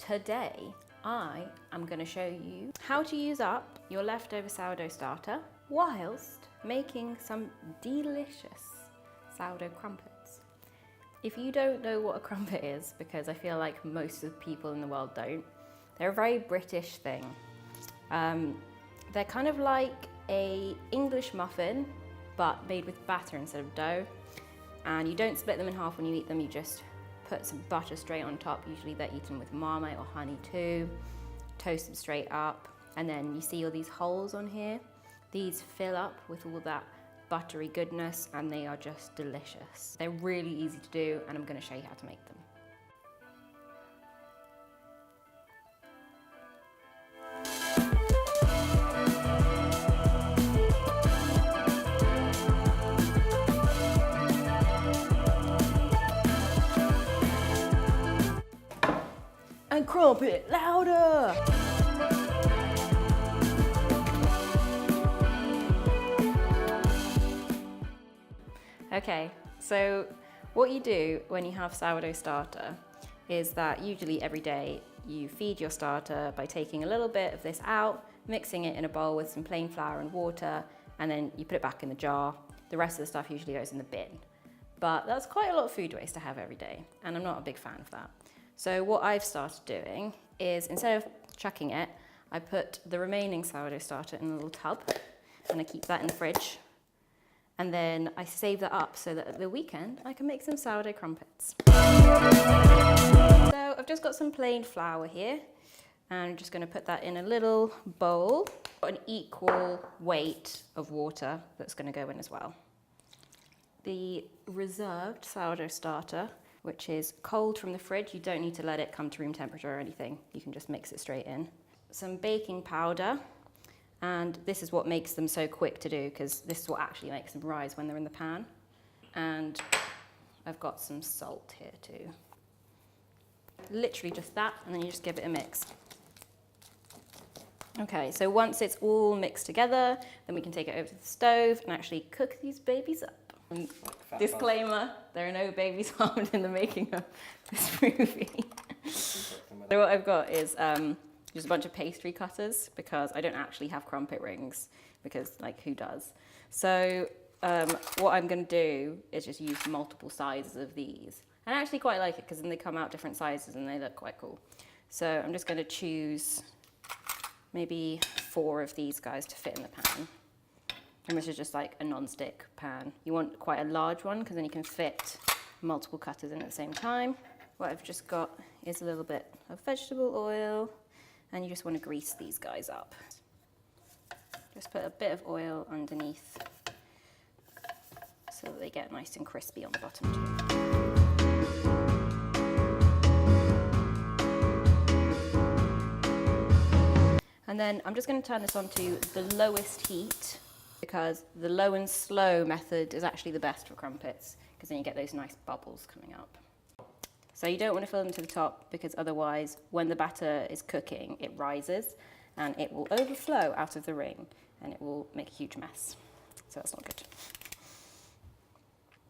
Today, I am going to show you how to use up your leftover sourdough starter whilst making some delicious sourdough crumpets. If you don't know what a crumpet is, because I feel like most of the people in the world don't, they're a very British thing. They're kind of like an English muffin, but made with batter instead of dough. And you don't split them in half when you eat them, you just put some butter straight on top. Usually they're eaten with marmite or honey too. Toast them straight up. And then you see all these holes on here. These fill up with all that buttery goodness and they are just delicious. They're really easy to do and I'm going to show you how to make them. And crump it louder! Okay, so what you do when you have sourdough starter is that usually every day you feed your starter by taking a little bit of this out, mixing it in a bowl with some plain flour and water, and then you put it back in the jar. The rest of the stuff usually goes in the bin. But that's quite a lot of food waste to have every day, and I'm not a big fan of that. So what I've started doing is, instead of chucking it, I put the remaining sourdough starter in a little tub, and I keep that in the fridge. And then I save that up so that at the weekend I can make some sourdough crumpets. So I've just got some plain flour here, and I'm just going to put that in a little bowl. Got an equal weight of water that's going to go in as well. The reserved sourdough starter, which is cold from the fridge. You don't need to let it come to room temperature or anything. You can just mix it straight in. Some baking powder, and this is what makes them so quick to do, because this is what actually makes them rise when they're in the pan. And I've got some salt here too. Literally just that, and then you just give it a mix. Okay, so once it's all mixed together, then we can take it over to the stove and actually cook these babies up. Disclaimer, there are no babies harmed in the making of this movie. So what I've got is just a bunch of pastry cutters, because I don't actually have crumpet rings, because like who does? So what I'm going to do is just use multiple sizes of these. And I actually quite like it because then they come out different sizes and they look quite cool. So I'm just going to choose maybe 4 of these guys to fit in the pan. And this is just like a non-stick pan. You want quite a large one because then you can fit multiple cutters in at the same time. What I've just got is a little bit of vegetable oil, and you just want to grease these guys up. Just put a bit of oil underneath so that they get nice and crispy on the bottom too. And then I'm just going to turn this on to the lowest heat, because the low and slow method is actually the best for crumpets, because then you get those nice bubbles coming up. So you don't want to fill them to the top, because otherwise when the batter is cooking it rises and it will overflow out of the ring and it will make a huge mess. So that's not good.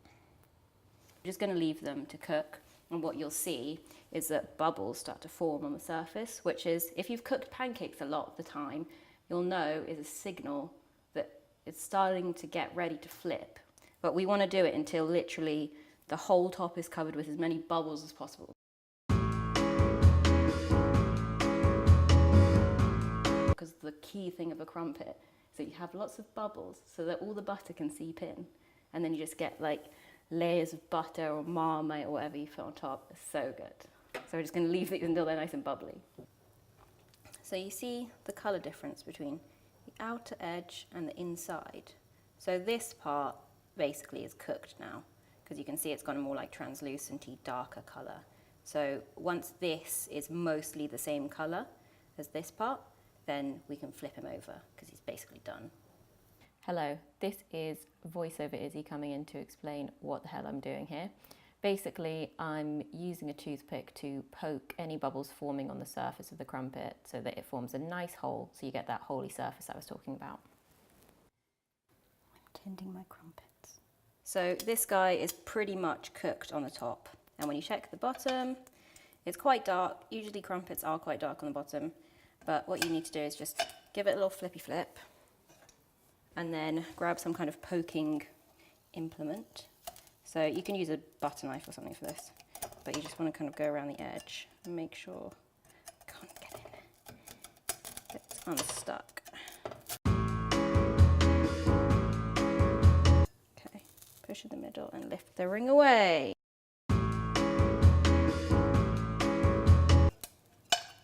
I'm just going to leave them to cook, and what you'll see is that bubbles start to form on the surface, which is, if you've cooked pancakes a lot of the time, you'll know is a signal that it's starting to get ready to flip. But we want to do it until literally the whole top is covered with as many bubbles as possible. Because the key thing of a crumpet is that you have lots of bubbles so that all the butter can seep in. And then you just get like layers of butter or marmite or whatever you put on top. It's so good. So we're just going to leave these until they're nice and bubbly. So you see the colour difference between the outer edge and the inside. So this part basically is cooked now, because you can see it's gone a more like translucent-y, darker colour. So once this is mostly the same colour as this part, then we can flip him over, because he's basically done. Hello, this is VoiceOver Izzy coming in to explain what the hell I'm doing here. Basically, I'm using a toothpick to poke any bubbles forming on the surface of the crumpet so that it forms a nice hole, so you get that holy surface I was talking about. I'm tending my crumpets. So this guy is pretty much cooked on the top, and when you check the bottom, It's quite dark. Usually crumpets are quite dark on the bottom, but what you need to do is just give it a little flippy flip and then grab some kind of poking implement. So you can use a butter knife or something for this, but you just want to kind of go around the edge and make sure, can't get in, it's unstuck. Okay, push in the middle and lift the ring away.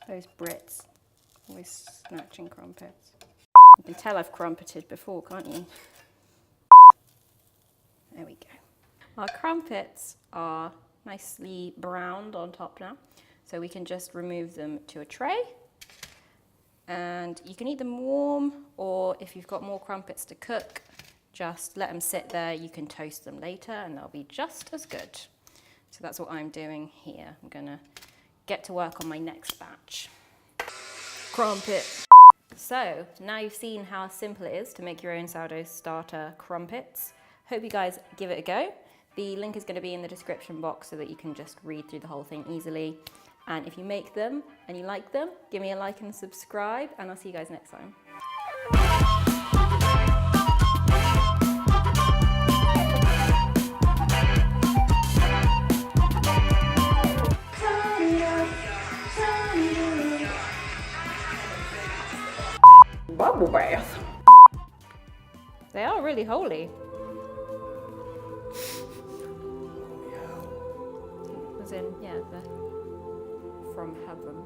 Those Brits, always snatching crumpets. You can tell I've crumpeted before, can't you? There we go. Our crumpets are nicely browned on top now, so we can just remove them to a tray. And you can eat them warm, or if you've got more crumpets to cook, just let them sit there. You can toast them later and they'll be just as good. So that's what I'm doing here. I'm gonna get to work on my next batch. Crumpet. So now you've seen how simple it is to make your own sourdough starter crumpets. Hope you guys give it a go. The link is going to be in the description box so that you can just read through the whole thing easily. And if you make them and you like them, give me a like and subscribe, and I'll see you guys next time. Bubble bath. They are really holy. As in, yeah, they're from heaven.